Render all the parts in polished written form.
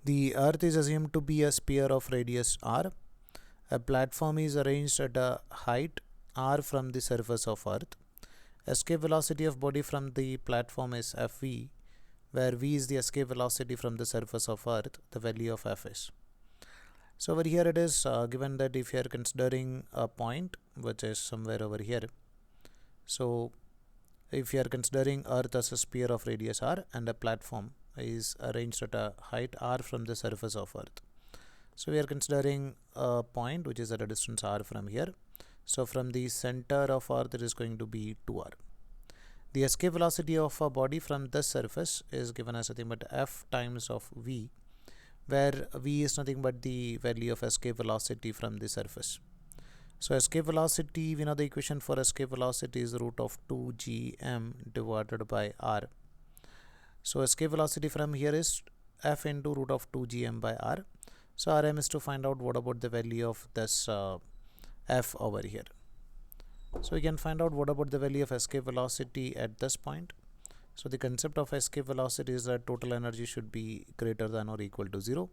The Earth is assumed to be a sphere of radius r. A platform is arranged at a height r from the surface of Earth. Escape velocity of body from the platform is Fv, where v is the escape velocity from the surface of Earth. The value of F is. So over here it is given that if you are considering a point which is somewhere over here. So if you are considering Earth as a sphere of radius r and a platform is arranged at a height r from the surface of Earth. So we are considering a point which is at a distance r from here. So from the center of Earth it is going to be 2r. The escape velocity of a body from this surface is given as nothing but F times of v, where v is nothing but the value of escape velocity from the surface. So escape velocity, we know the equation for escape velocity is root of 2gm divided by r. So escape velocity from here is F into root of 2gm by r. So Rm is to find out what about the value of this F over here. So we can find out what about the value of escape velocity at this point. So the concept of escape velocity is that total energy should be greater than or equal to 0.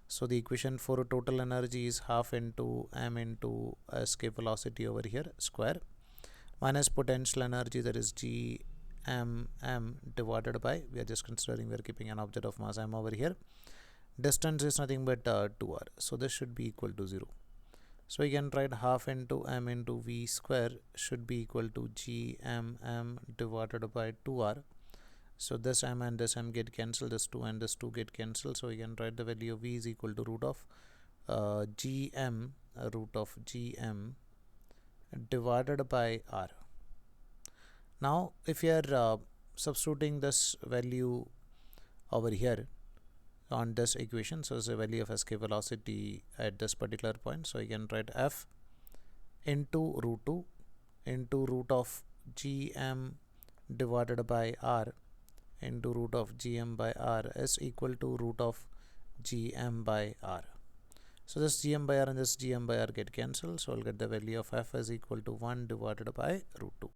So the equation for total energy is half into m into escape velocity over here square minus potential energy, that is g m divided by, we are just considering we are keeping an object of mass m over here. Distance is nothing but 2r. So this should be equal to 0. So we can write half into m into v square should be equal to g m divided by 2r. So this m and this m get cancelled, this 2 and this 2 get cancelled. So we can write the value of v is equal to root of gm divided by r. Now if you are substituting this value over here on this equation, so it's a value of escape velocity at this particular point. So you can write F into root 2 into root of gm divided by r into root of gm by r is equal to root of gm by r. So this gm by r and this gm by r get cancelled. So I'll get the value of F is equal to 1 divided by root 2.